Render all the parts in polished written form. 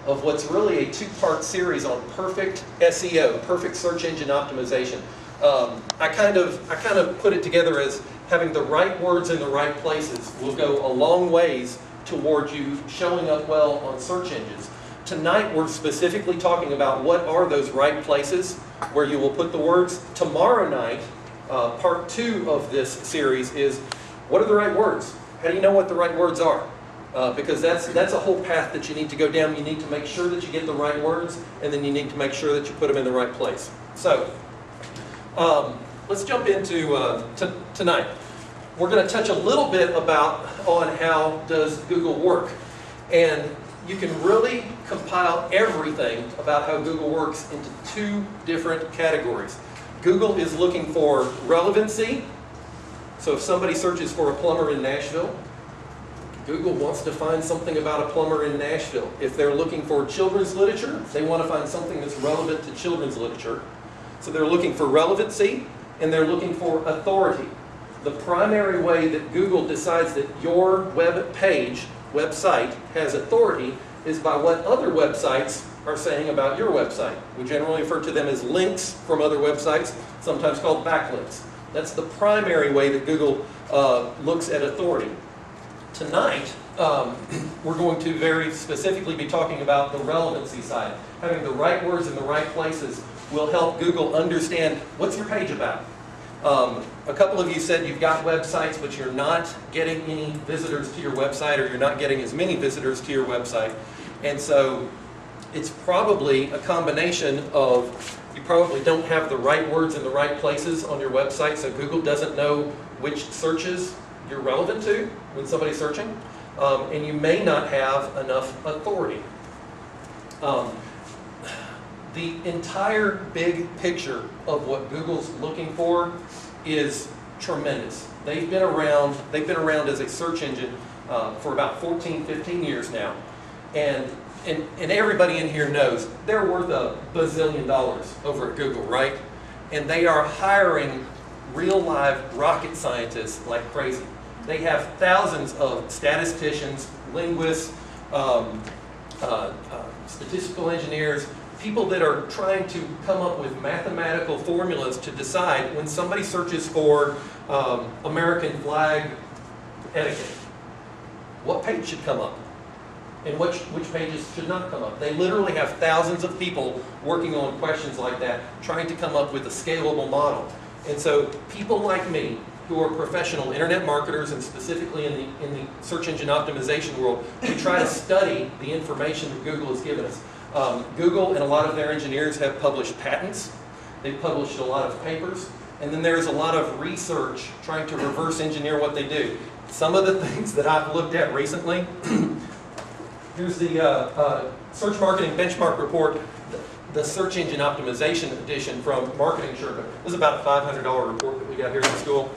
of what's really a two-part series on perfect SEO, perfect search engine optimization. I kind of put it together as having the right words in the right places will go a long ways towards you showing up well on search engines. Tonight we're specifically talking about what are those right places where you will put the words. Tomorrow night, part 2 of this series is what are the right words? How do you know what the right words are? Because that's a whole path that you need to go down. You need to make sure that you get the right words, and then you need to make sure that you put them in the right place. So, let's jump into tonight. We're going to touch a little bit on how does Google work. And you can really compile everything about how Google works into 2 different categories. Google is looking for relevancy. So if somebody searches for a plumber in Nashville, Google wants to find something about a plumber in Nashville. If they're looking for children's literature, they want to find something that's relevant to children's literature. So they're looking for relevancy, and they're looking for authority. The primary way that Google decides that your web page, website, has authority is by what other websites are saying about your website. We generally refer to them as links from other websites, sometimes called backlinks. That's the primary way that Google looks at authority. Tonight, we're going to very specifically be talking about the relevancy side. Having the right words in the right places will help Google understand what's your page about. A couple of you said you've got websites, but you're not getting any visitors to your website, or you're not getting as many visitors to your website. And so it's probably a combination of you probably don't have the right words in the right places on your website, so Google doesn't know which searches you're relevant to when somebody's searching, and you may not have enough authority. The entire big picture of what Google's looking for is tremendous. They've been around as a search engine for about 14, 15 years now, and everybody in here knows they're worth $1 bazillion over at Google, right? And they are hiring real live rocket scientists like crazy. They have thousands of statisticians, linguists, statistical engineers, people that are trying to come up with mathematical formulas to decide when somebody searches for American flag etiquette, what page should come up and which pages should not come up. They literally have thousands of people working on questions like that, trying to come up with a scalable model. And so people like me, who are professional internet marketers, and specifically in the search engine optimization world, we try to study the information that Google has given us. Google and a lot of their engineers have published patents. They've published a lot of papers. And then there's a lot of research trying to reverse engineer what they do. Some of the things that I've looked at recently, here's the Search Marketing Benchmark Report, the Search Engine Optimization Edition from Marketing Sherpa. This is about a $500 report that we got here at school.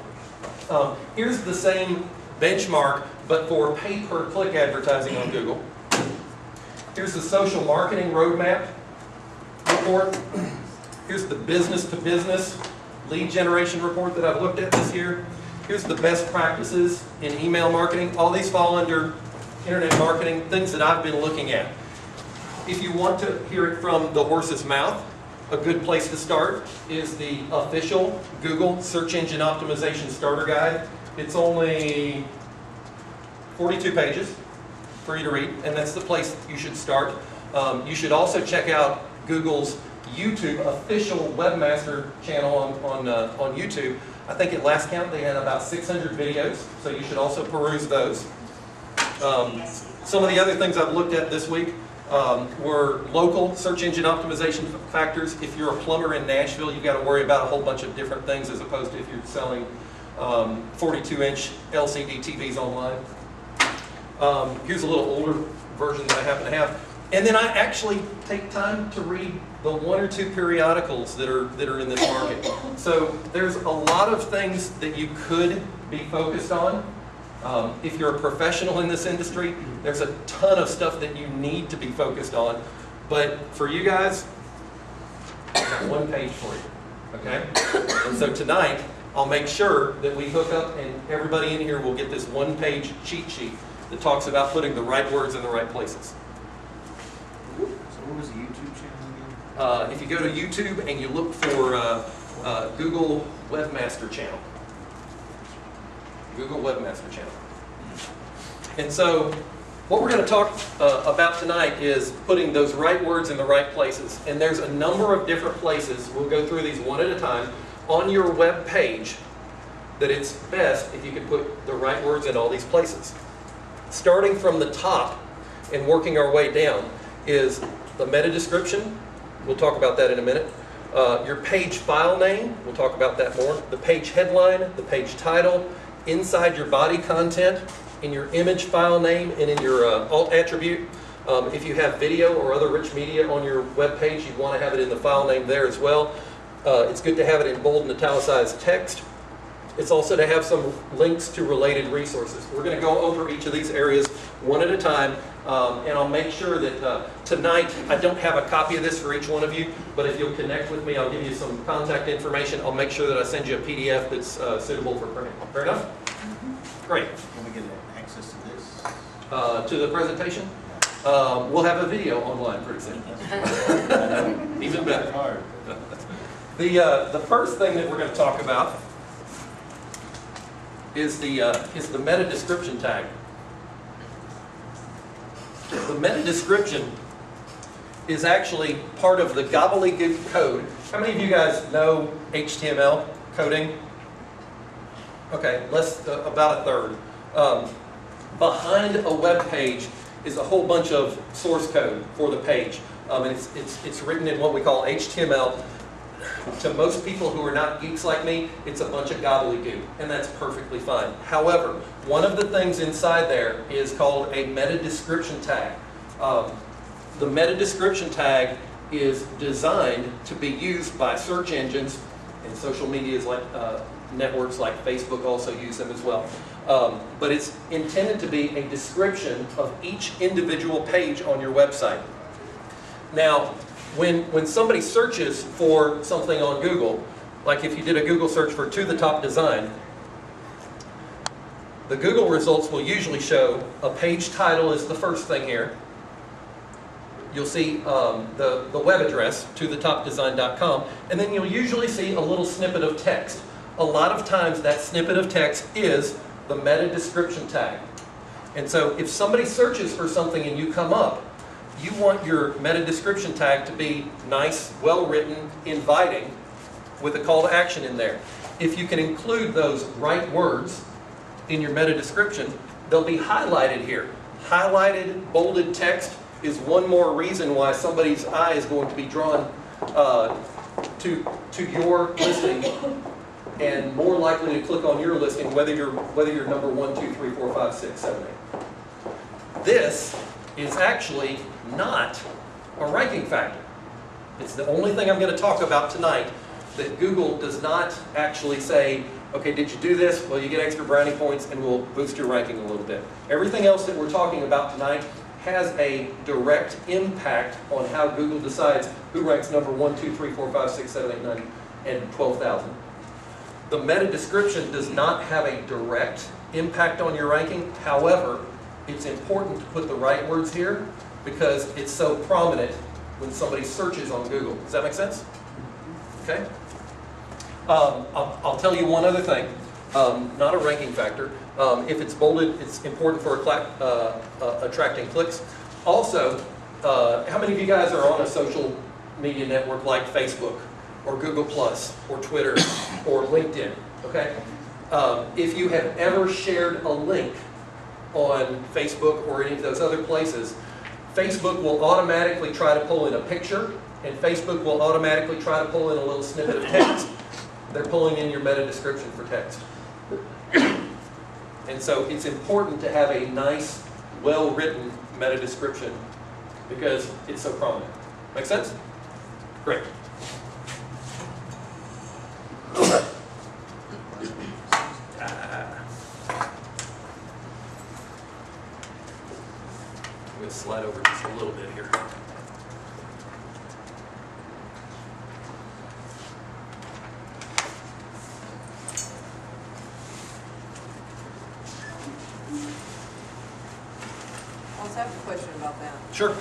Here's the same benchmark, but for pay-per-click advertising on Google. Here's the Social Marketing Roadmap report. Here's the business-to-business lead generation report that I've looked at this year. Here's the best practices in email marketing. All these fall under internet marketing, things that I've been looking at. If you want to hear it from the horse's mouth, a good place to start is the official Google Search Engine Optimization Starter Guide. It's only 42 pages for you to read, and that's the place you should start. You should also check out Google's YouTube official webmaster channel on YouTube. I think at last count they had about 600 videos, so you should also peruse those. Some of the other things I've looked at this week were local search engine optimization factors. If you're a plumber in Nashville, you've got to worry about a whole bunch of different things as opposed to if you're selling 42-inch LCD TVs online. Here's a little older version that I happen to have. And then I actually take time to read the 1 or 2 periodicals that are in this market. So there's a lot of things that you could be focused on. If you're a professional in this industry, there's a ton of stuff that you need to be focused on. But for you guys, I've got 1 page for you, okay? And so tonight, I'll make sure that we hook up and everybody in here will get this 1-page cheat sheet that talks about putting the right words in the right places. What was the YouTube channel again? If you go to YouTube and you look for Google Webmaster Channel. Google Webmaster Channel. And so what we're going to talk about tonight is putting those right words in the right places. And there's a number of different places, we'll go through these one at a time, on your web page that it's best if you can put the right words in all these places. Starting from the top and working our way down is the meta description. We'll talk about that in a minute. Your page file name, we'll talk about that more. The page headline, the page title, inside your body content, in your image file name, and in your alt attribute. If you have video or other rich media on your web page, you want to have it in the file name there as well. It's good to have it in bold and italicized text. It's also to have some links to related resources. We're going to go over each of these areas one at a time, and I'll make sure that tonight, I don't have a copy of this for each one of you, but if you'll connect with me, I'll give you some contact information. I'll make sure that I send you a PDF that's suitable for printing. Fair enough? Great. Can we get access to this? To the presentation? We'll have a video online pretty soon. Even better. Hard. The first thing that we're going to talk about is the meta description tag. The meta description is actually part of the gobbledygook code. How many of you guys know HTML coding? Okay, about a third. Behind a web page is a whole bunch of source code for the page. And it's written in what we call HTML. To most people who are not geeks like me, it's a bunch of gobbledygook, and that's perfectly fine. However, one of the things inside there is called a meta description tag. The meta description tag is designed to be used by search engines, and social media like networks like Facebook also use them as well. But it's intended to be a description of each individual page on your website. Now, when somebody searches for something on Google, like if you did a Google search for "to the top design," the Google results will usually show a page title is the first thing here. You'll see the web address, tothetopdesign.com, and then you'll usually see a little snippet of text. A lot of times that snippet of text is the meta description tag. And so if somebody searches for something and you come up, you want your meta description tag to be nice, well-written, inviting, with a call to action in there. If you can include those right words in your meta description, they'll be highlighted here. Highlighted, bolded text is one more reason why somebody's eye is going to be drawn to your listing and more likely to click on your listing, whether you're number 1, 2, 3, 4, 5, 6, 7, 8. This is actually not a ranking factor. It's the only thing I'm going to talk about tonight that Google does not actually say, okay, did you do this? Well, you get extra brownie points and we'll boost your ranking a little bit. Everything else that we're talking about tonight has a direct impact on how Google decides who ranks number 1, 2, 3, 4, 5, 6, 7, 8, 9, and 12,000. The meta description does not have a direct impact on your ranking. However, it's important to put the right words here because it's so prominent when somebody searches on Google. Does that make sense? Okay. I'll tell you one other thing. Not a ranking factor. If it's bolded, it's important for attracting clicks. Also, how many of you guys are on a social media network like Facebook or Google Plus or Twitter or LinkedIn? Okay. If you have ever shared a link on Facebook or any of those other places, Facebook will automatically try to pull in a picture, and Facebook will automatically try to pull in a little snippet of text. They're pulling in your meta description for text. And so it's important to have a nice, well-written meta description because it's so prominent. Make sense? Great. I'm going to slide over just a little bit here. I also have a question about that. Sure.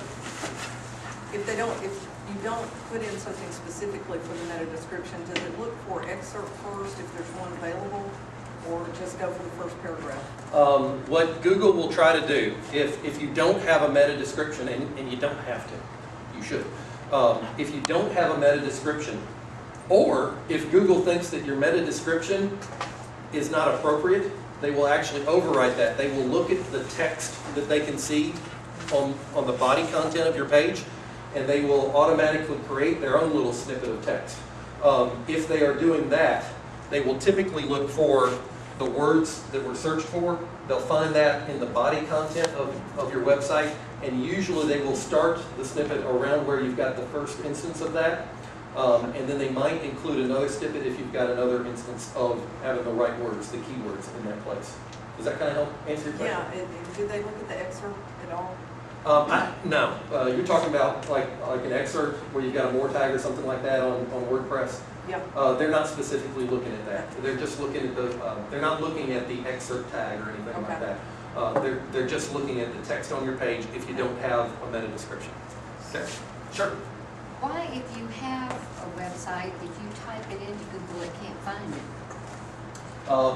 If you don't put in something specifically for the meta description, does it look for excerpt first if there's one available, or just go for the first paragraph? What Google will try to do, if you don't have a meta description, and you don't have to, you should. If you don't have a meta description, or if Google thinks that your meta description is not appropriate, they will actually override that. They will look at the text that they can see on the body content of your page, and they will automatically create their own little snippet of text. If they are doing that, they will typically look for the words that were searched for. They'll find that in the body content of your website, and usually they will start the snippet around where you've got the first instance of that, and then they might include another snippet if you've got another instance of having the right words, the keywords in that place. Does that kind of help answer your question? Yeah, do they look at the excerpt at all? No. You're talking about like an excerpt where you've got a more tag or something like that on WordPress. Yeah. They're not specifically looking at that. They're just looking at the. They're not looking at the excerpt tag or anything like that. They're just looking at the text on your page if you don't have a meta description. Okay. Sure. Why, if you have a website, if you type it into Google, it can't find it?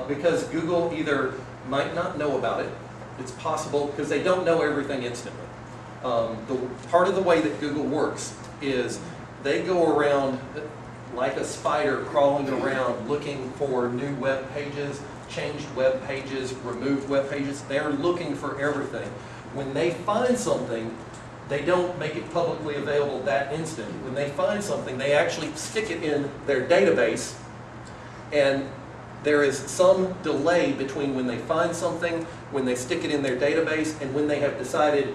Because Google either might not know about it. It's possible because they don't know everything instantly. Part of the way that Google works is they go around like a spider crawling around looking for new web pages, changed web pages, removed web pages. They're looking for everything. When they find something, they don't make it publicly available that instant. When they find something, they actually stick it in their database, and there is some delay between when they find something, when they stick it in their database, and when they have decided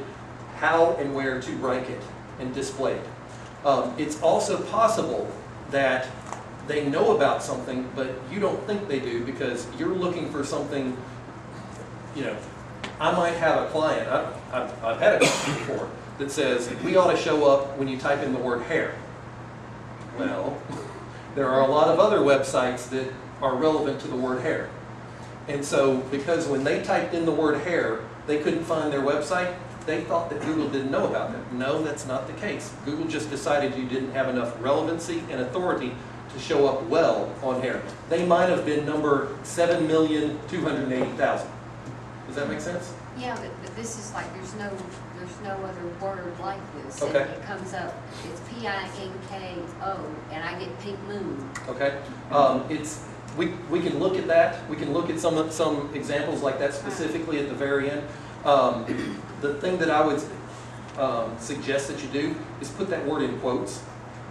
how and where to rank it and display it. It's also possible that they know about something, but you don't think they do because you're looking for something, you know, I might have a client, I've had a client before, that says, we ought to show up when you type in the word hair. Well, there are a lot of other websites that are relevant to the word hair. And so, because when they typed in the word hair, they couldn't find their website, they thought that Google didn't know about them. No, that's not the case. Google just decided you didn't have enough relevancy and authority to show up well on hair. They might have been number 7,280,000. Does that make sense? Yeah, but this is like, there's no other word like this. Okay. And it comes up, it's P-I-N-K-O, and I get pink moon. Okay. We can look at that. We can look at some examples like that specifically at the very end. The thing that I would suggest that you do is put that word in quotes,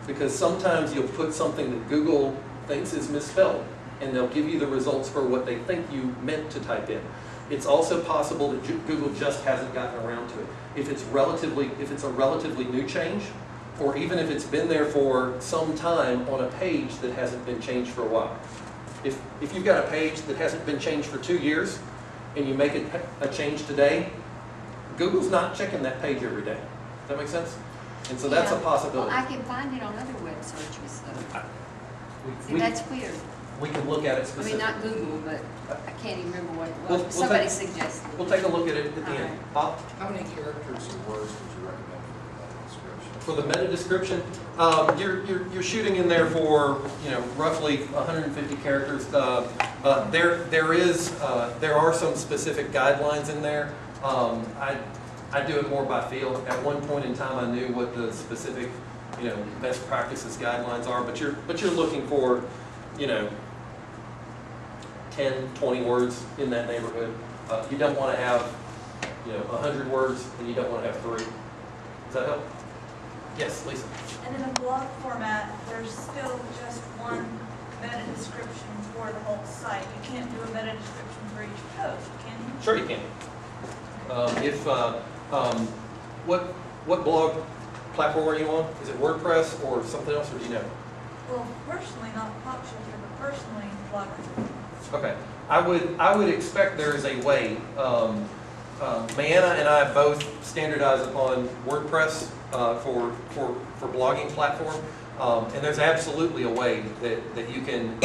because sometimes you'll put something that Google thinks is misspelled, and they'll give you the results for what they think you meant to type in. It's also possible that Google just hasn't gotten around to it. If it's a relatively new change, or even if it's been there for some time on a page that hasn't been changed for a while. If you've got a page that hasn't been changed for 2 years, and you make a change today, Google's not checking that page every day. Does that make sense? And so that's a possibility. Well, I can find it on other web searches though. See, We, that's weird. we can look at it I specifically. mean, not Google, but I can't even remember what it was. We'll Somebody take- suggested it. We'll take a look at it at the end. Bob? How many characters or words would you recommend For for the meta description? the meta description, you're shooting in there for, you know, roughly 150 characters. There are some specific guidelines in there. I do it more by feel. At one point in time, I knew what the specific, you know, best practices guidelines are. But you're looking for, you know, 10, 20 words in that neighborhood. You don't want to have, you know, 100 words, and you don't want to have 3. Does that help? Yes, Lisa. And in a blog format, there's still just one meta description for the whole site. You can't do a meta description for each post, can you? Sure you can. What blog platform are you on? Is it WordPress or something else, or do you know? Well, personally, not Pop Shelter, but personally, Blogger. Okay. I would expect there is a way. Mayanna and I both standardize upon WordPress for blogging platform, and there's absolutely a way that you can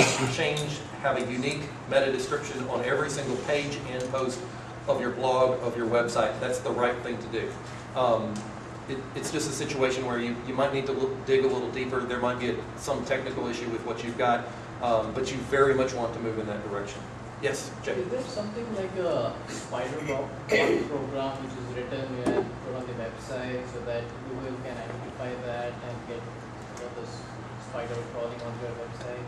have a unique meta description on every single page and post of your blog, of your website. That's the right thing to do. it's just a situation where you might need to dig a little deeper. There might be some technical issue with what you've got, but you very much want to move in that direction. Yes, Jay? Is there something like a spider program which is written and put on the website so that Google can identify that and get the spider crawling onto your website?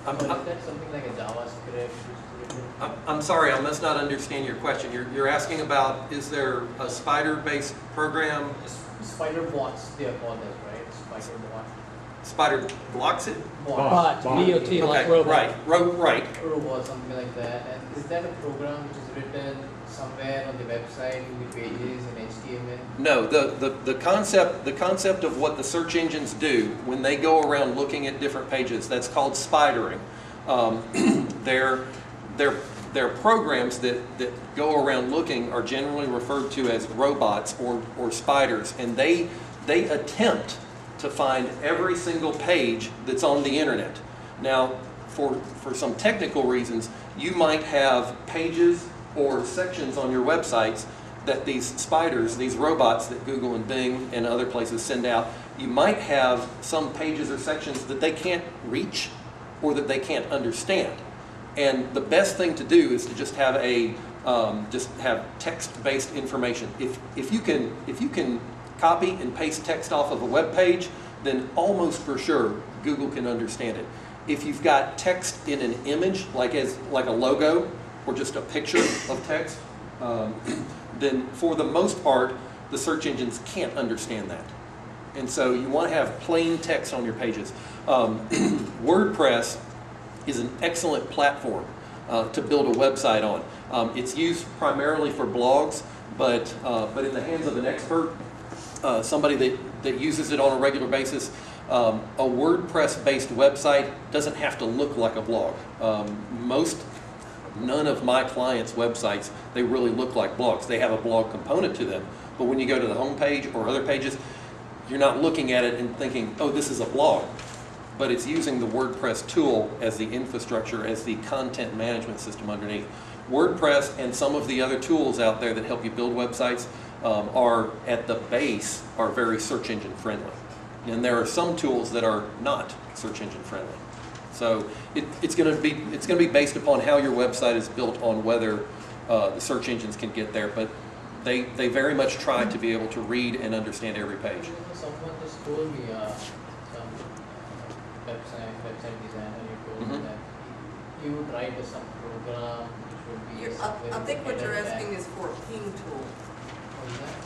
Or is that something like a JavaScript which is written? I'm sorry, I must not understand your question. You're asking about, is there a spider-based program? Spider bots, they are called as, right? Spider bot. Spider blocks it? Bot. B-O-T, like robot. Right. Robot, something like that. And is that a program which is written somewhere on the website, in the pages, in HTML? No, the concept of what the search engines do when they go around looking at different pages, that's called spidering. Their programs that go around looking are generally referred to as robots or spiders, and they attempt to find every single page that's on the internet. Now, for some technical reasons, you might have pages or sections on your websites that these spiders, these robots that Google and Bing and other places send out, you might have some pages or sections that they can't reach or that they can't understand. And the best thing to do is to just have text-based information. If you can copy and paste text off of a web page, then almost for sure Google can understand it. If you've got text in an image, like a logo or just a picture of text, then for the most part, the search engines can't understand that. And so you want to have plain text on your pages. WordPress is an excellent platform to build a website on. It's used primarily for blogs, but in the hands of an expert, somebody that uses it on a regular basis, a WordPress-based website doesn't have to look like a blog. None of my clients' websites, they really look like blogs. They have a blog component to them, but when you go to the home page or other pages, you're not looking at it and thinking, oh, this is a blog. But it's using the WordPress tool as the infrastructure, as the content management system underneath. WordPress and some of the other tools out there that help you build websites are, at the base, are very search engine friendly. And there are some tools that are not search engine friendly. So it's going to be based upon how your website is built on whether the search engines can get there. But they very much try to be able to read and understand every page. Someone just told me some website designer, you told me that you would write some program which would be. I think what you're asking is for a ping tool. What is that?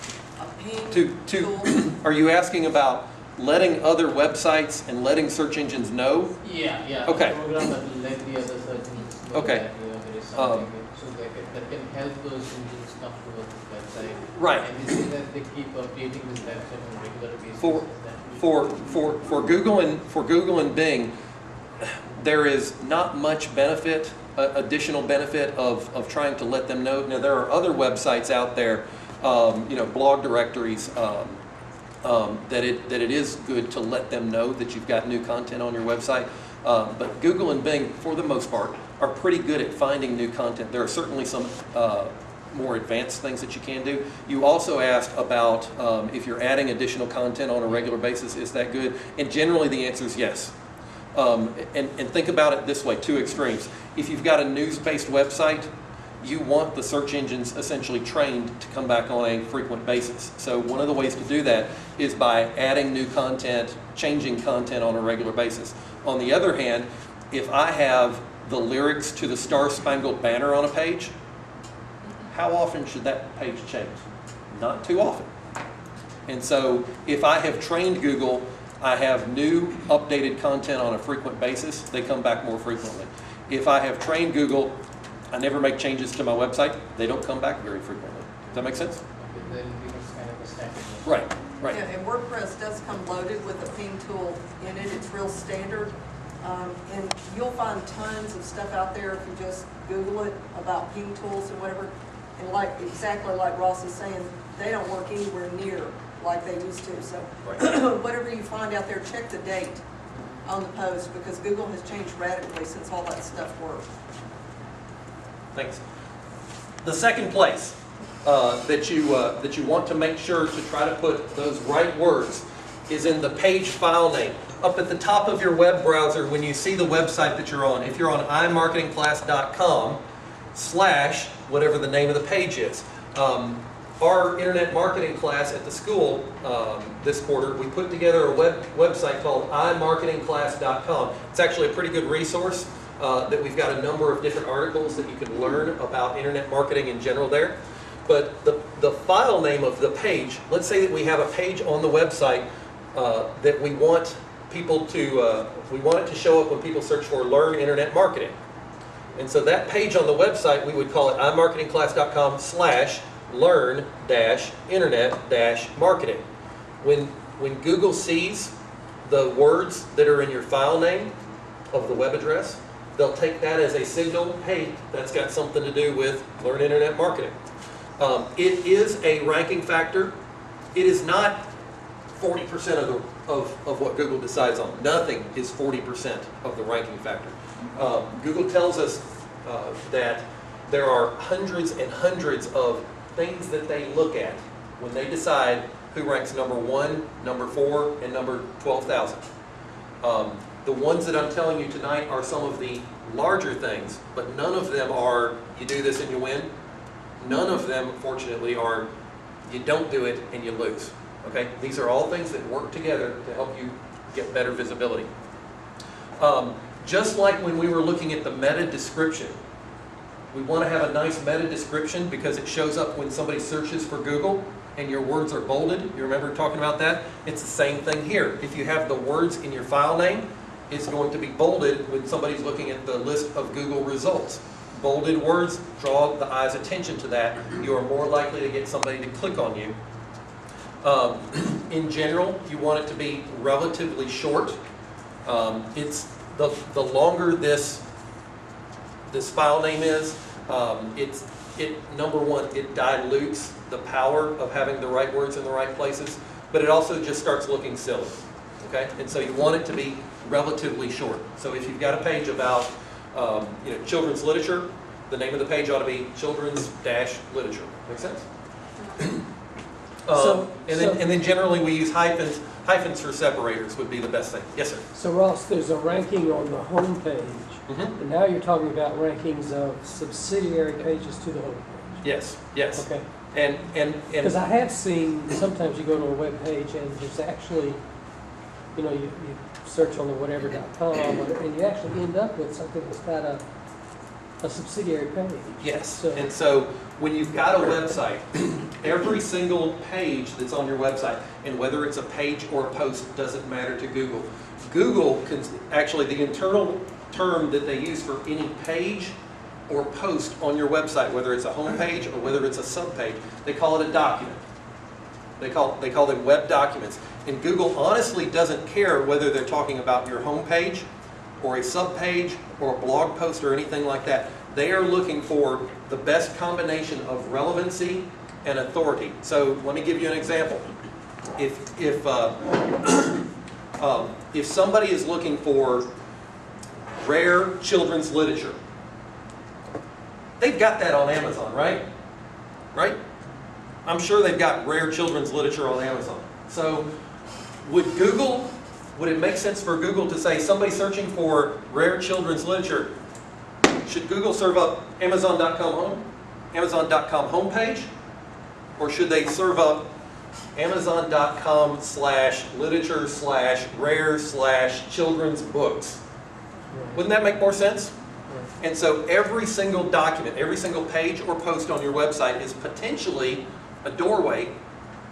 A ping tool. Are you asking about letting other websites and letting search engines know? Yeah. Okay. A program that will let the other search engines know Okay. that there is something so that can help those engines come to the website. Right. And they say that they keep updating this website on a regular basis. For Google and Bing, there is not much benefit, additional benefit of trying to let them know. Now there are other websites out there, blog directories, that it is good to let them know that you've got new content on your website. But Google and Bing, for the most part, are pretty good at finding new content. There are certainly some more advanced things that you can do. You also asked about if you're adding additional content on a regular basis, is that good? And generally the answer is yes. And think about it this way, two extremes. If you've got a news-based website, you want the search engines essentially trained to come back on a frequent basis. So one of the ways to do that is by adding new content, changing content on a regular basis. On the other hand, if I have the lyrics to the Star-Spangled Banner on a page, how often should that page change? Not too often. And so if I have trained Google, I have new updated content on a frequent basis, they come back more frequently. If I have trained Google, I never make changes to my website, they don't come back very frequently. Does that make sense? Okay, then it becomes kind of a standard. Right. Yeah, and WordPress does come loaded with a ping tool in it. It's real standard. And you'll find tons of stuff out there if you just Google it about ping tools and whatever. And exactly like Ross is saying, they don't work anywhere near like they used to. So whatever you find out there, check the date on the post because Google has changed radically since all that stuff worked. Thanks. The second place, that you want to make sure to try to put those right words is in the page file name. Up at the top of your web browser, when you see the website that you're on, if you're on imarketingclass.com / whatever the name of the page is. Our internet marketing class at the school this quarter, we put together a website called imarketingclass.com. It's actually a pretty good resource that we've got a number of different articles that you can learn about internet marketing in general there. But the file name of the page, let's say that we have a page on the website that we want people to, we want it to show up when people search for Learn Internet Marketing. And so that page on the website, we would call it imarketingclass.com / learn-internet-marketing. When Google sees the words that are in your file name of the web address, they'll take that as a signal, hey, that's got something to do with Learn Internet Marketing. It is a ranking factor. It is not 40% of what Google decides on. Nothing is 40% of the ranking factor. Google tells us that there are hundreds and hundreds of things that they look at when they decide who ranks number 1, number 4, and number 12,000. The ones that I'm telling you tonight are some of the larger things, but none of them are you do this and you win. None of them, fortunately, are you don't do it and you lose. Okay? These are all things that work together to help you get better visibility. Just like when we were looking at the meta description, we want to have a nice meta description because it shows up when somebody searches for Google and your words are bolded. You remember talking about that? It's the same thing here. If you have the words in your file name, it's going to be bolded when somebody's looking at the list of Google results. Bolded words draw the eye's attention to that. You are more likely to get somebody to click on you. In general, you want it to be relatively short. It's the longer this file name is, number one, it dilutes the power of having the right words in the right places, but it also just starts looking silly. Okay, and so you want it to be relatively short. So if you've got a page about children's literature, the name of the page ought to be children's-literature. Make sense? And then generally we use hyphens. Hyphens for separators would be the best thing. Yes, sir. So Ross, there's a ranking on the home page, and now you're talking about rankings of subsidiary pages to the home page. Yes. Yes. Okay. And Because I have seen sometimes you go to a web page and there's actually, you search on the whatever.com and you actually end up with something that's got a subsidiary page. yes. So, And so when you've got a website, every single page that's on your website, and whether it's a page or a post, doesn't matter to Google. Google can actually, the internal term that they use for any page or post on your website, whether it's a home page or whether it's a subpage, they call it a document. They call them web documents. And Google honestly doesn't care whether they're talking about your home page or a subpage or a blog post or anything like that. They are looking for the best combination of relevancy and authority. So let me give you an example. If somebody is looking for rare children's literature, they've got that on Amazon, right? Right? I'm sure they've got rare children's literature on Amazon. So would it make sense for Google to say somebody searching for rare children's literature, should Google serve up Amazon.com homepage? Or should they serve up Amazon.com/literature/rare/children's books? Wouldn't that make more sense? And so every single document, every single page or post on your website is potentially a doorway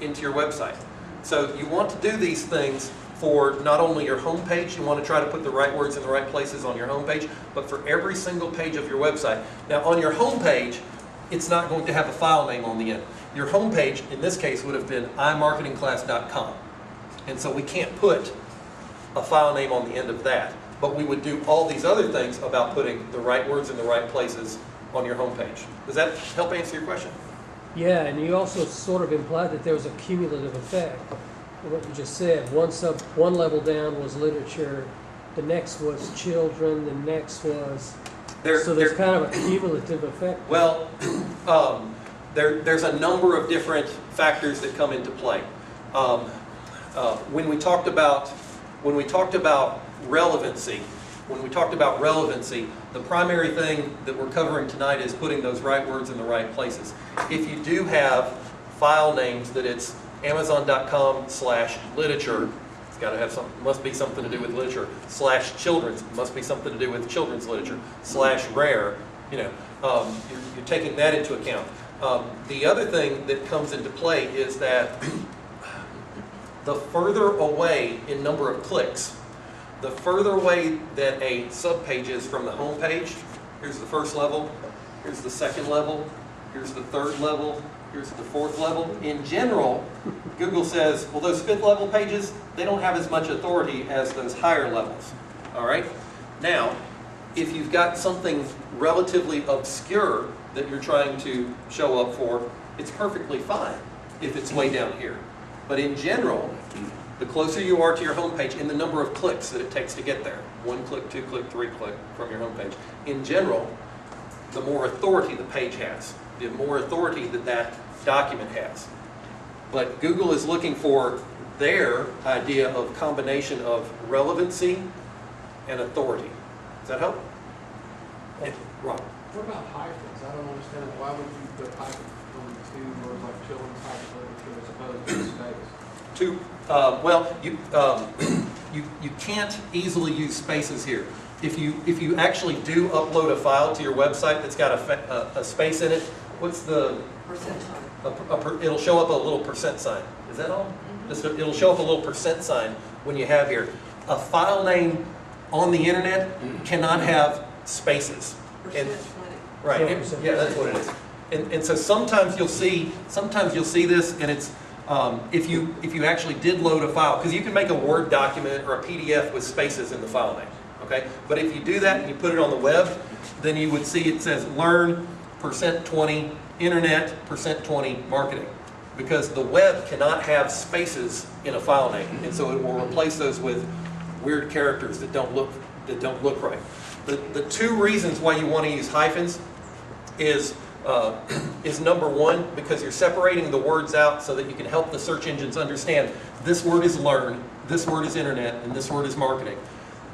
into your website. So you want to do these things for not only your home page, you want to try to put the right words in the right places on your home page, but for every single page of your website. Now on your home page, it's not going to have a file name on the end. Your home page, in this case, would have been imarketingclass.com. And so we can't put a file name on the end of that. But we would do all these other things about putting the right words in the right places on your home page. Does that help answer your question? yeah, and you also sort of implied that there was a cumulative effect. What you just said, one level down was literature, the next was children, the next was... So there's kind of a cumulative effect. Well, there's a number of different factors that come into play. When we talked about relevancy, the primary thing that we're covering tonight is putting those right words in the right places. If you do have file names that it's Amazon.com/literature, it's got to have something, must be something to do with literature, /children's, must be something to do with children's literature, /rare, you're taking that into account. The other thing that comes into play is that the further away in number of clicks, the further away that a subpage is from the home page, here's the first level, here's the second level, here's the third level, here's the fourth level. In general, Google says, well, those fifth level pages, they don't have as much authority as those higher levels. All right? Now, if you've got something relatively obscure that you're trying to show up for, it's perfectly fine if it's way down here. But in general, the closer you are to your home page and the number of clicks that it takes to get there, 1 click, 2 click, 3 click from your home page, in general, the more authority the page has, the more authority that that document has. But Google is looking for their idea of combination of relevancy and authority. Does that help? Rob. What about hyphens? I don't understand. Why would you put hyphens between two words like children's hyphen literature as opposed to space? You can't easily use spaces here. If you actually do upload a file to your website that's got a space in it, what's the Percent sign. it'll show up a little percent sign. Is that all? It'll show up a little percent sign when you have here. A file name on the internet cannot have spaces. Percent 20. Right. Yeah, that's what it is. And so sometimes you'll see this, and it's if you actually did load a file, because you can make a Word document or a PDF with spaces in the file name. Okay. But if you do that and you put it on the web, then you would see it says learn %20 internet %20 marketing, because the web cannot have spaces in a file name, and so it will replace those with weird characters that don't look right. The two reasons why you want to use hyphens is number one, because you're separating the words out so that you can help the search engines understand this word is learn, this word is internet, and this word is marketing.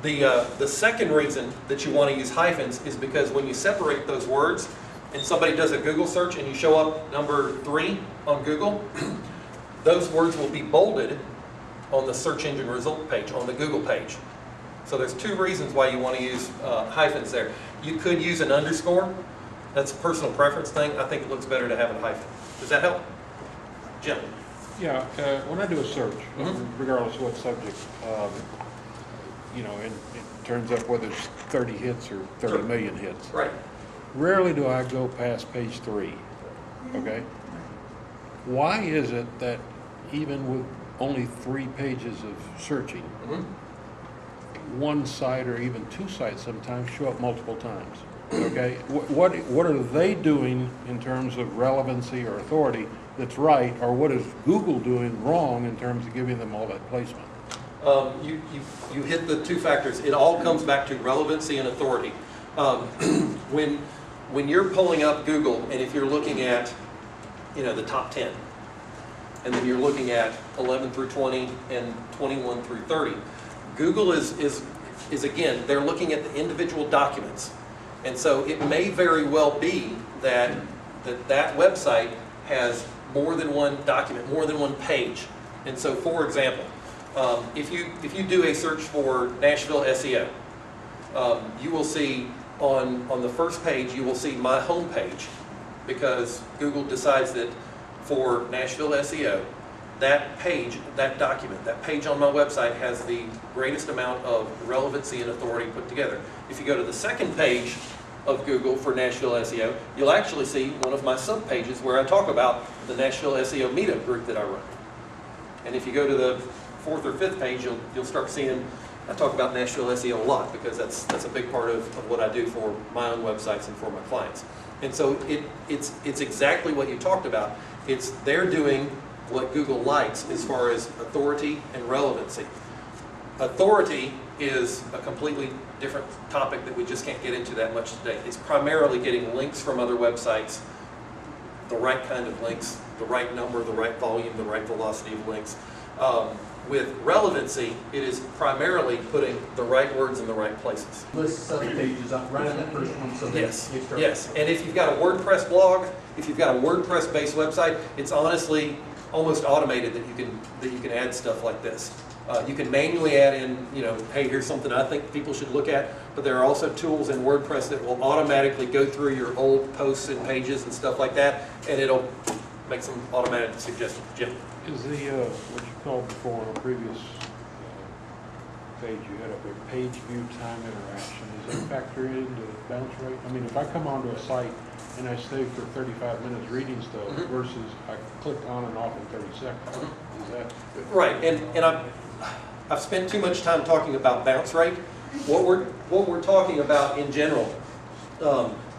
The second reason that you want to use hyphens is because when you separate those words and somebody does a Google search and you show up number 3 on Google, those words will be bolded on the search engine result page, on the Google page. So there's two reasons why you want to use hyphens there. You could use an underscore. That's a personal preference thing. I think it looks better to have a hyphen. Does that help? Jim? Yeah, when I do a search, regardless of what subject, and it turns up whether it's 30 hits or 30 million hits. Right. Rarely do I go past page 3, okay? Why is it that even with only 3 pages of searching, one site or even 2 sites sometimes show up multiple times, okay? What are they doing in terms of relevancy or authority that's right, or what is Google doing wrong in terms of giving them all that placement? You hit the 2 factors. It all comes back to relevancy and authority. When you're pulling up Google, and if you're looking at, the top 10, and then you're looking at 11 through 20 and 21 through 30, Google is again, they're looking at the individual documents. And so it may very well be that website has more than one document, more than one page. And so, for example, if you do a search for Nashville SEO, you will see on the first page, you will see my home page, because Google decides that for Nashville SEO, that page, that document, that page on my website has the greatest amount of relevancy and authority put together. If you go to the second page of Google for Nashville SEO, you'll actually see one of my sub-pages where I talk about the Nashville SEO Meetup group that I run. And if you go to the 4th or 5th page, you'll start seeing, I talk about Nashville SEO a lot, because that's a big part of what I do for my own websites and for my clients. And so it's exactly what you talked about. They're doing what Google likes as far as authority and relevancy. Authority is a completely different topic that we just can't get into that much today. It's primarily getting links from other websites the right kind of links, the right number, the right volume, the right velocity of links. With relevancy, it is primarily putting the right words in the right places. List some pages up right on that first one, so that Yes, it's started. yes. And if you've got a WordPress blog, if you've got a WordPress-based website, it's honestly almost automated that you can add stuff like this. You can manually add in, hey, here's something I think people should look at, but there are also tools in WordPress that will automatically go through your old posts and pages and stuff like that, and it'll make some automatic suggestions. Jim? Is the, what you called before on a previous page, you had up a page view time interaction, does that factor into the bounce rate? I mean, if I come onto a site and I stay for 35 minutes reading stuff versus I click on and off in 30 seconds, is that? Right, and I've spent too much time talking about bounce rate. What we're talking about in general,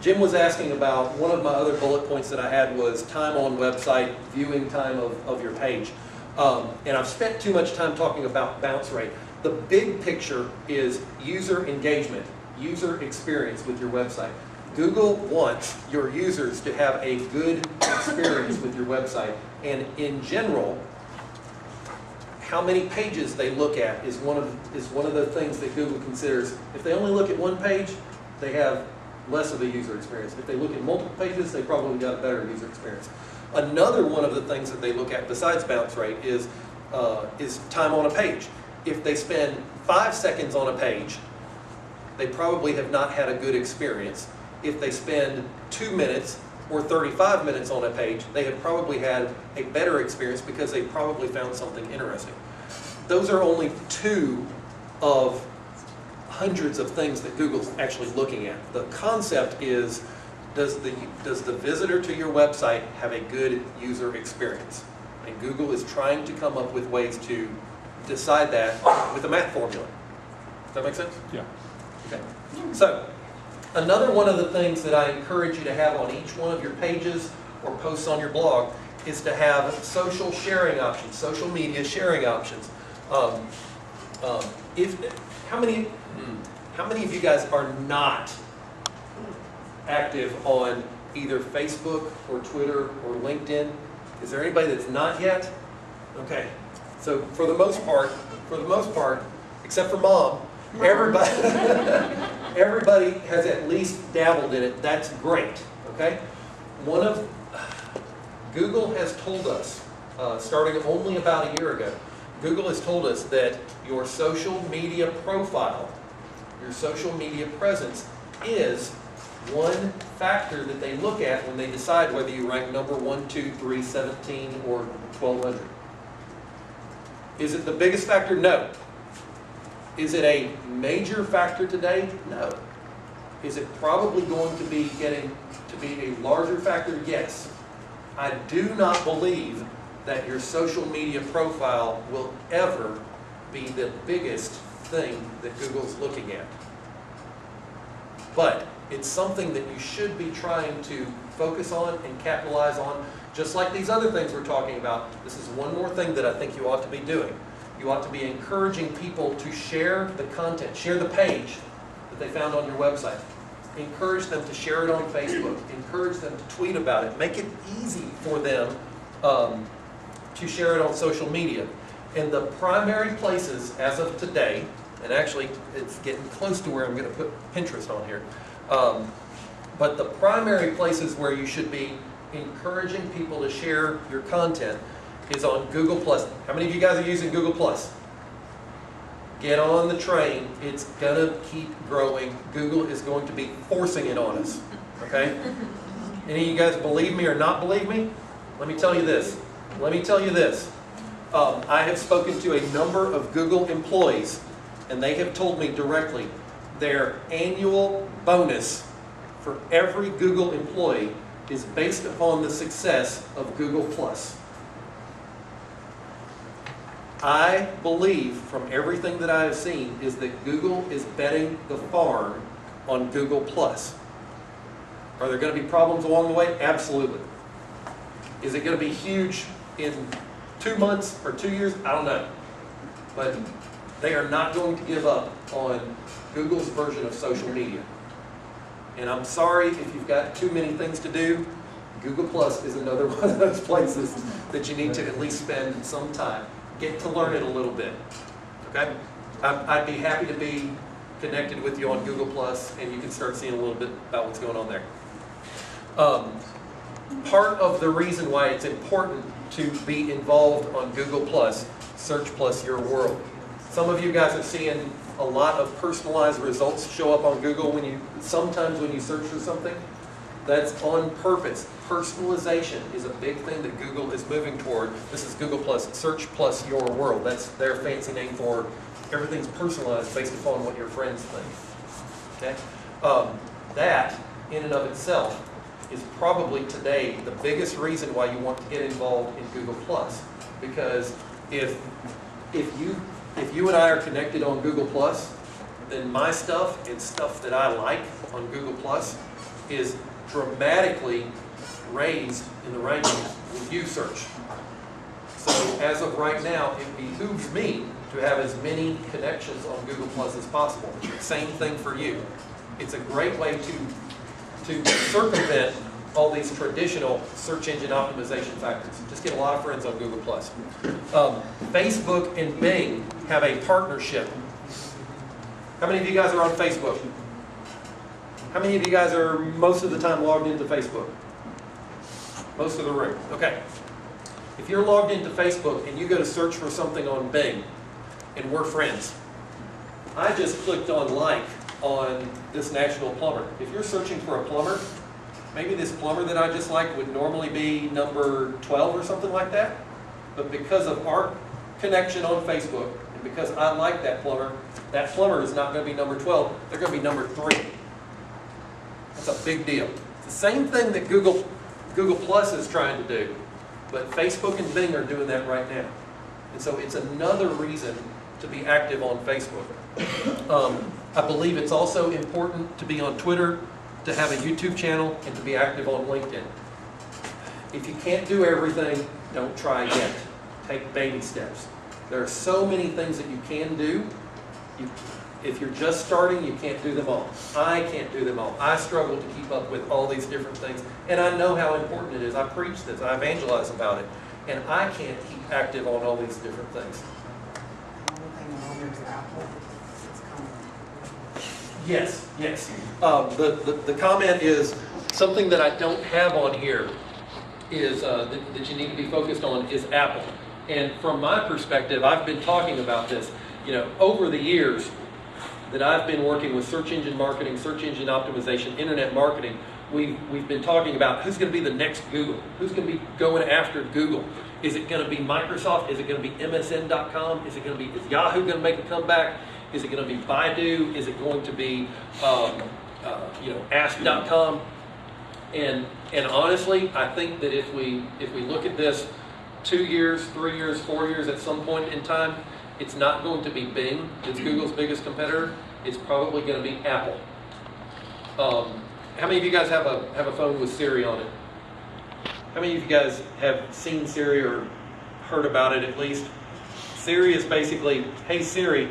Jim was asking about, one of my other bullet points that I had was time on website, viewing time of your page. And I've spent too much time talking about bounce rate. The big picture is user engagement, user experience with your website. Google wants your users to have a good experience with your website. And in general, how many pages they look at is one of the things that Google considers. If they only look at one page, they have less of a user experience. If they look at multiple pages, they probably got a better user experience. Another one of the things that they look at besides bounce rate is time on a page. If they spend 5 seconds on a page, they probably have not had a good experience. If they spend 2 minutes or 35 minutes on a page, they have probably had a better experience because they probably found something interesting. Those are only 2 of hundreds of things that Google's actually looking at. The concept is, does the visitor to your website have a good user experience? And Google is trying to come up with ways to decide that with a math formula. Does that make sense? Yeah. Okay. So, another one of the things that I encourage you to have on each one of your pages or posts on your blog is to have social sharing options, social media sharing options. How many of you guys are not active on either Facebook or Twitter or LinkedIn? Is there anybody that's not yet? Okay. So for the most part, except for Mom, everybody has at least dabbled in it. That's great. Okay. Google has told us, starting only about a year ago, Google has told us that your social media profile, your social media presence, is one factor that they look at when they decide whether you rank number 1, 2, 3, 17, or 1200. Is it the biggest factor? No. Is it a major factor today? No. Is it probably going to be getting to be a larger factor? Yes. I do not believe that your social media profile will ever be the biggest thing that Google's looking at. But it's something that you should be trying to focus on and capitalize on, just like these other things we're talking about. This is one more thing that I think you ought to be doing. You ought to be encouraging people to share the content, share the page that they found on your website. Encourage them to share it on Facebook. Encourage them to tweet about it. Make it easy for them to share it on social media. And the primary places as of today, and actually it's getting close to where I'm going to put Pinterest on here, but the primary places where you should be encouraging people to share your content is on Google+. How many of you guys are using Google+? Get on the train. It's going to keep growing. Google is going to be forcing it on us. Okay? Any of you guys believe me or not believe me? Let me tell you this. I have spoken to a number of Google employees, and they have told me directly their annual bonus for every Google employee is based upon the success of Google+. I believe from everything that I have seen is that Google is betting the farm on Google+. Are there going to be problems along the way? Absolutely. Is it going to be huge in 2 months or 2 years? I don't know. But they are not going to give up on Google's version of social media. And I'm sorry if you've got too many things to do. Google Plus is another one of those places that you need to at least spend some time. Get to learn it a little bit, okay? I'd be happy to be connected with you on Google Plus, and you can start seeing a little bit about what's going on there. Part of the reason why it's important to be involved on Google Plus, Search Plus Your World. Some of you guys are seeing a lot of personalized results show up on Google sometimes when you search for something. That's on purpose. Personalization is a big thing that Google is moving toward. This is Google Plus, Search Plus Your World. That's their fancy name for everything's personalized based upon what your friends think. Okay? That, in and of itself, is probably today the biggest reason why you want to get involved in Google Plus. Because if you and I are connected on Google Plus, then my stuff and stuff that I like on Google Plus is dramatically raised in the rankings when you search. So as of right now, it behooves me to have as many connections on Google Plus as possible. Same thing for you. It's a great way to circumvent all these traditional search engine optimization factors. Just get a lot of friends on Google Plus. Facebook and Bing have a partnership. How many of you guys are on Facebook? How many of you guys are most of the time logged into Facebook? Most of the room. Okay. If you're logged into Facebook and you go to search for something on Bing, and we're friends, I just clicked on like on this national plumber. If you're searching for a plumber, maybe this plumber that I just liked would normally be number 12 or something like that. But because of our connection on Facebook, and because I like that plumber is not going to be number 12, they're going to be number 3. That's a big deal. It's the same thing that Google Plus is trying to do, but Facebook and Bing are doing that right now. And so it's another reason to be active on Facebook. I believe it's also important to be on Twitter, to have a YouTube channel, and to be active on LinkedIn. If you can't do everything, don't try yet. Take baby steps. There are so many things that you can do. If you're just starting, you can't do them all. I can't do them all. I struggle to keep up with all these different things. And I know how important it is. I preach this. I evangelize about it. And I can't keep active on all these different things. Yes, yes. The comment is something that I don't have on here is that you need to be focused on is Apple. And from my perspective, I've been talking about this. Over the years that I've been working with search engine marketing, search engine optimization, internet marketing, we've been talking about who's going to be the next Google, who's going to be going after Google. Is it going to be Microsoft? Is it going to be MSN.com? Is Yahoo going to make a comeback? Is it going to be Baidu? Is it going to be Ask.com? And honestly, I think that if we look at this 2 years, 3 years, 4 years, at some point in time, it's not going to be Bing that's Google's biggest competitor. It's probably going to be Apple. How many of you guys have a phone with Siri on it? How many of you guys have seen Siri or heard about it at least? Siri is basically, hey Siri,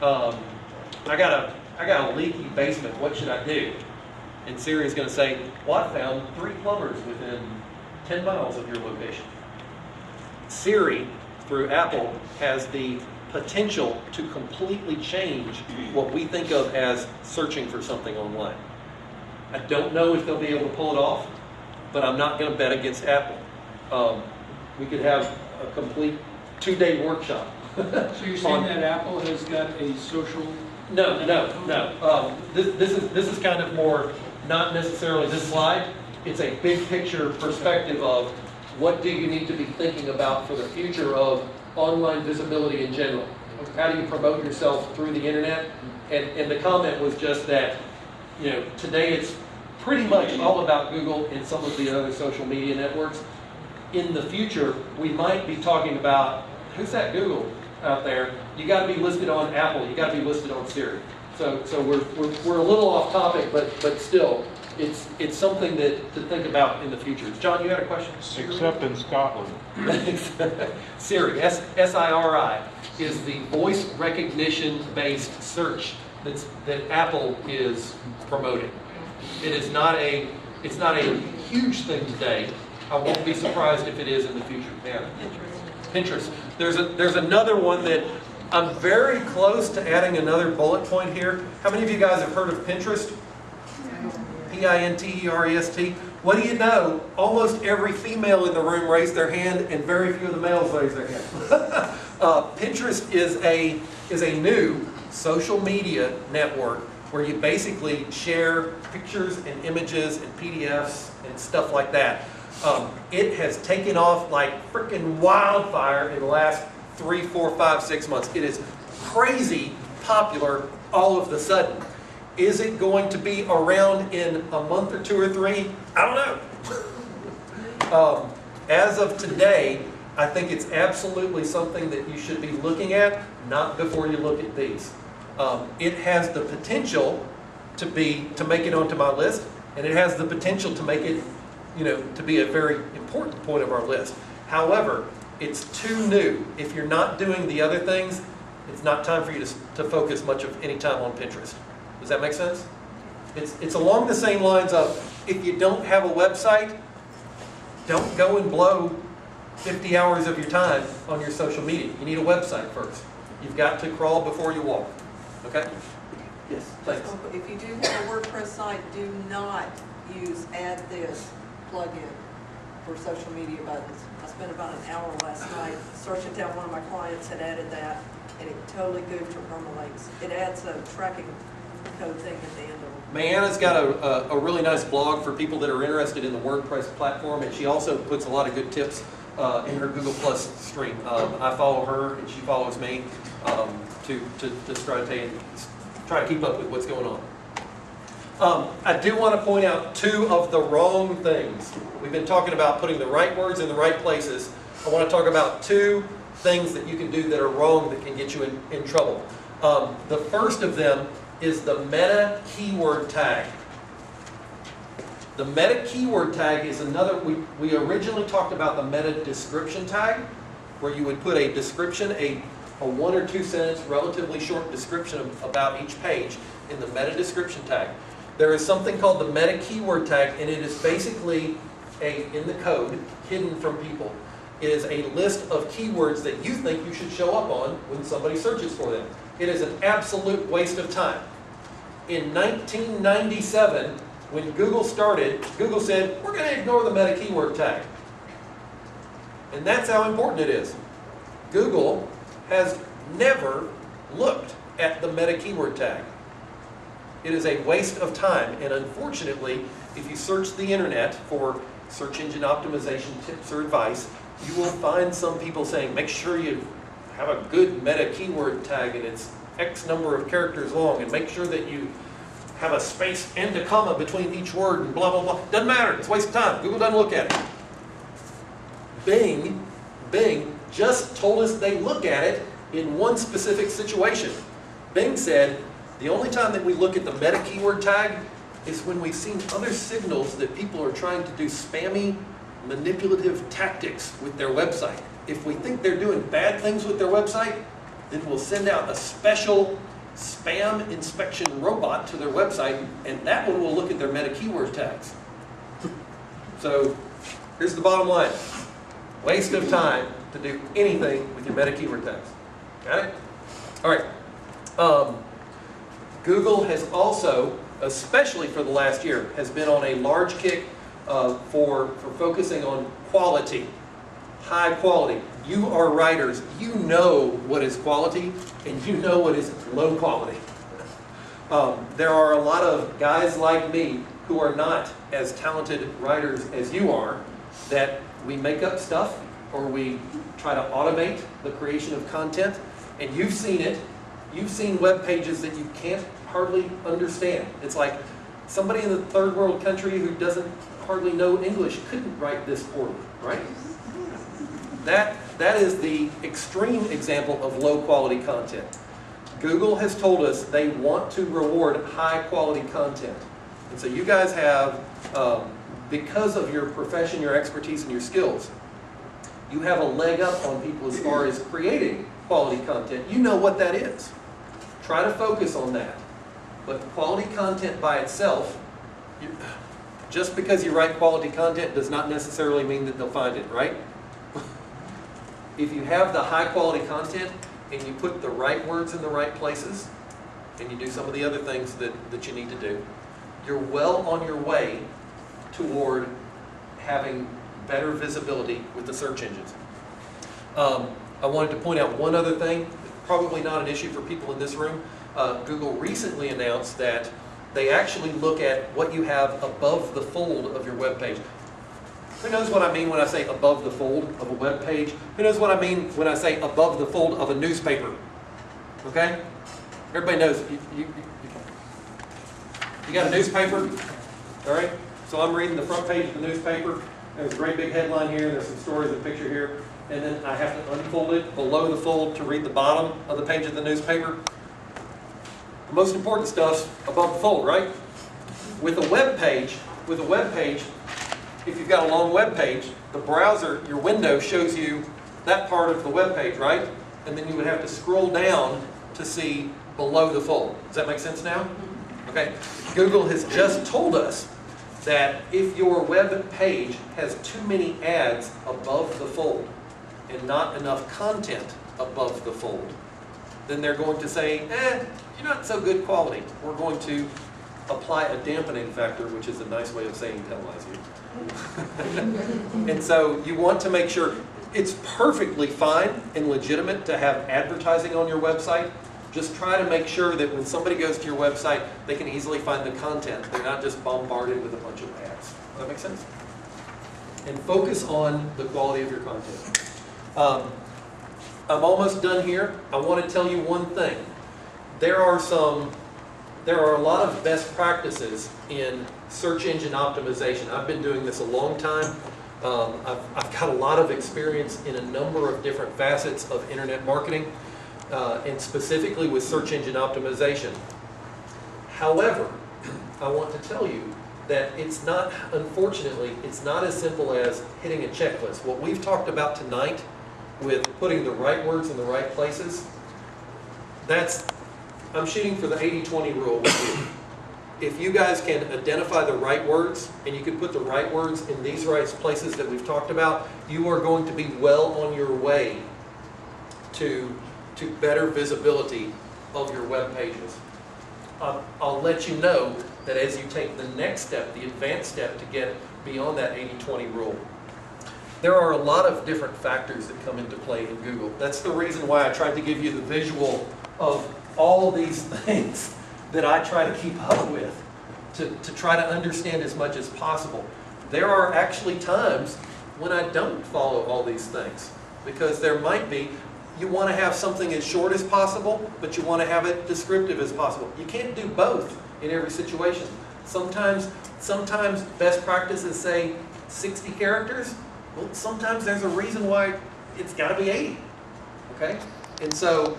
I got a leaky basement. What should I do? And Siri is going to say, well, I found 3 plumbers within 10 miles of your location. Siri, through Apple, has the potential to completely change what we think of as searching for something online. I don't know if they'll be able to pull it off, but I'm not going to bet against Apple. We could have a complete 2-day workshop. So you're saying that Apple has got a social? No. This is kind of more, not necessarily this slide. It's a big picture perspective of what do you need to be thinking about for the future of online visibility in general. How do you promote yourself through the internet? And the comment was just that, today it's pretty much all about Google and some of the other social media networks. In the future, we might be talking about, who's that Google out there? You got to be listed on Apple. You got to be listed on Siri. So we're a little off topic, but still, it's something to think about in the future. John, you had a question? Except in Scotland. Siri, S-I-R-I, is the voice recognition-based search that Apple is promoting. It's not a huge thing today. I won't be surprised if it is in the future. Yeah. Pinterest. There's another one that I'm very close to adding another bullet point here. How many of you guys have heard of Pinterest? Pinterest. What do you know? Almost every female in the room raised their hand, and very few of the males raised their hand. Pinterest is a new social media network where you basically share pictures and images and PDFs and stuff like that. It has taken off like freaking wildfire in the last 3, 4, 5, 6 months. It is crazy popular all of a sudden. Is it going to be around in a month or 2 or 3? I don't know. As of today, I think it's absolutely something that you should be looking at, not before you look at these. It has the potential to make it onto my list, and it has the potential to make it, to be a very important point of our list. However, it's too new. If you're not doing the other things, it's not time for you to focus much of any time on Pinterest. Does that make sense? It's along the same lines of, if you don't have a website, don't go and blow 50 hours of your time on your social media. You need a website first. You've got to crawl before you walk. Okay? Yes, thanks. If you do have a WordPress site, do not use Add This plugin for social media buttons. I spent about an hour last night searching down. One of my clients had added that, and it totally goofed her permalinks. It adds a tracking code thing at the end of it. Mayanna's got a really nice blog for people that are interested in the WordPress platform, and she also puts a lot of good tips in her Google Plus stream. I follow her, and she follows me to try to keep up with what's going on. I do want to point out 2 of the wrong things. We've been talking about putting the right words in the right places. I want to talk about 2 things that you can do that are wrong that can get you in trouble. The first of them is the meta keyword tag. The meta keyword tag is another, we originally talked about the meta description tag, where you would put a description, a 1 or 2 sentence, relatively short description about each page in the meta description tag. There is something called the meta keyword tag, and it is basically in the code, hidden from people. It is a list of keywords that you think you should show up on when somebody searches for them. It is an absolute waste of time. In 1997, when Google started, Google said, we're going to ignore the meta keyword tag. And that's how important it is. Google has never looked at the meta keyword tag. It is a waste of time, and unfortunately, if you search the internet for search engine optimization tips or advice, you will find some people saying, make sure you have a good meta keyword tag and it's X number of characters long, and make sure that you have a space and a comma between each word and blah, blah, blah. Doesn't matter, it's a waste of time. Google doesn't look at it. Bing just told us they look at it in one specific situation. Bing said, the only time that we look at the meta keyword tag is when we've seen other signals that people are trying to do spammy, manipulative tactics with their website. If we think they're doing bad things with their website, then we'll send out a special spam inspection robot to their website, and that one will look at their meta keyword tags. So here's the bottom line. Waste of time to do anything with your meta keyword tags. Got it? All right. Google has also, especially for the last year, has been on a large kick for focusing on quality, high quality. You are writers. You know what is quality, and you know what is low quality. There are a lot of guys like me who are not as talented writers as you are, that we make up stuff or we try to automate the creation of content, and you've seen it. You've seen web pages that you can't hardly understand. It's like somebody in the third world country who doesn't hardly know English couldn't write this poorly, right? That is the extreme example of low quality content. Google has told us they want to reward high quality content. And so you guys have, because of your profession, your expertise, and your skills, you have a leg up on people as far as creating quality content. You know what that is. Try to focus on that. But quality content by itself, Just because you write quality content does not necessarily mean that they'll find it, right? If you have the high quality content and you put the right words in the right places, and you do some of the other things that you need to do, you're well on your way toward having better visibility with the search engines. I wanted to point out one other thing, probably not an issue for people in this room. Google recently announced that they actually look at what you have above the fold of your web page. Who knows what I mean when I say above the fold of a web page? Who knows what I mean when I say above the fold of a newspaper? Okay? Everybody knows. You got a newspaper? All right? So I'm reading the front page of the newspaper. There's a great big headline here. There's some stories and picture here. And then I have to unfold it below the fold to read the bottom of the page of the newspaper. The most important stuff's above the fold, right? With a web page, if you've got a long web page, the browser, your window shows you that part of the web page, right? And then you would have to scroll down to see below the fold. Does that make sense now? Okay. Google has just told us that if your web page has too many ads above the fold and not enough content above the fold, then they're going to say, you're not so good quality. We're going to apply a dampening factor, which is a nice way of saying penalize you. And so you want to make sure it's perfectly fine and legitimate to have advertising on your website. Just try to make sure that when somebody goes to your website, they can easily find the content. They're not just bombarded with a bunch of ads. Does that make sense? And focus on the quality of your content. I'm almost done here. I want to tell you one thing. There are a lot of best practices in search engine optimization. I've been doing this a long time. I've got a lot of experience in a number of different facets of internet marketing, and specifically with search engine optimization. However, I want to tell you that it's not, unfortunately, it's not as simple as hitting a checklist. What we've talked about tonight with putting the right words in the right places, I'm shooting for the 80-20 rule with you. If you guys can identify the right words and you can put the right words in these right places that we've talked about, you are going to be well on your way to better visibility of your web pages. I'll let you know that as you take the next step, the advanced step to get beyond that 80-20 rule, there are a lot of different factors that come into play in Google. That's the reason why I tried to give you the visual of all these things that I try to keep up with to try to understand as much as possible. There are actually times when I don't follow all these things because there might be, you want to have something as short as possible, but you want to have it descriptive as possible. You can't do both in every situation. Sometimes best practices say 60 characters. Well, sometimes there's a reason why it's got to be 80. Okay? And so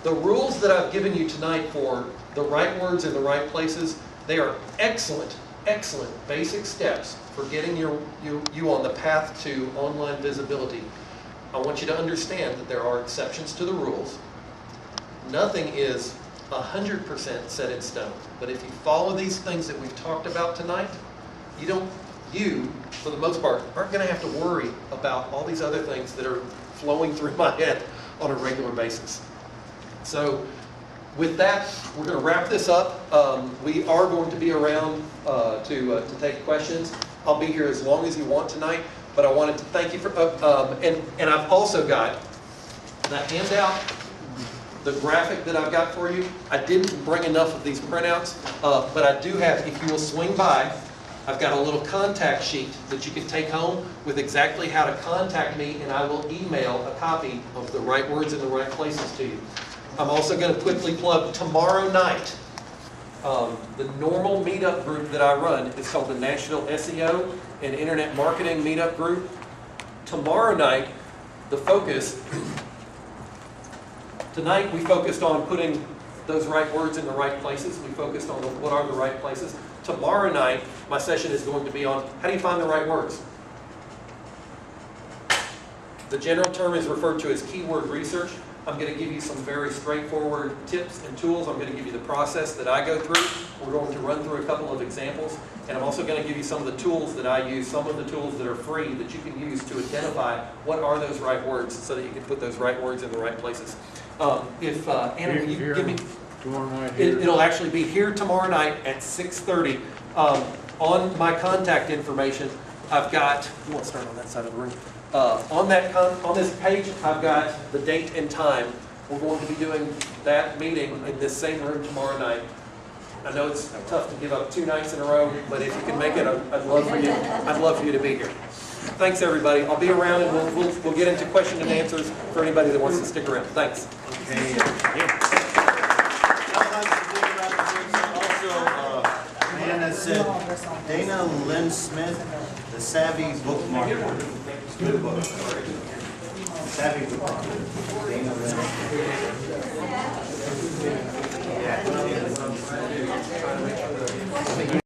the rules that I've given you tonight for the right words in the right places, they are excellent, excellent basic steps for getting you on the path to online visibility. I want you to understand that there are exceptions to the rules. Nothing is 100% set in stone. But if you follow these things that we've talked about tonight, you, for the most part, aren't going to have to worry about all these other things that are flowing through my head on a regular basis. So with that, we're going to wrap this up. We are going to be around to take questions. I'll be here as long as you want tonight, but I wanted to thank you for, and I've also got the handout, the graphic that I've got for you. I didn't bring enough of these printouts, but I do have, if you will swing by, I've got a little contact sheet that you can take home with exactly how to contact me, and I will email a copy of the right words in the right places to you. I'm also going to quickly plug tomorrow night. The normal meetup group that I run is called the Nashville SEO and Internet Marketing Meetup Group. Tomorrow night, the focus, tonight we focused on putting those right words in the right places. We focused on what are the right places. Tomorrow night, my session is going to be on how do you find the right words. The general term is referred to as keyword research. I'm going to give you some very straightforward tips and tools. I'm going to give you the process that I go through. We're going to run through a couple of examples, and I'm also going to give you some of the tools that I use, some of the tools that are free that you can use to identify what are those right words so that you can put those right words in the right places. Anna, will you give me... Tomorrow night here. It'll actually be here tomorrow night at 6:30. On my contact information, I've got, you want to start on that side of the room? On this page, I've got the date and time. We're going to be doing that meeting in this same room tomorrow night. I know it's tough to give up 2 nights in a row, but if you can make it, I'd love for you to be here. Thanks, everybody. I'll be around, and we'll get into question and answers for anybody that wants to stick around. Thanks. Okay. Diana said, Dana Lynn Smith, The Savvy Bookmarker. Good book. Savvy Bookmarker. Dana Lynn. Yeah.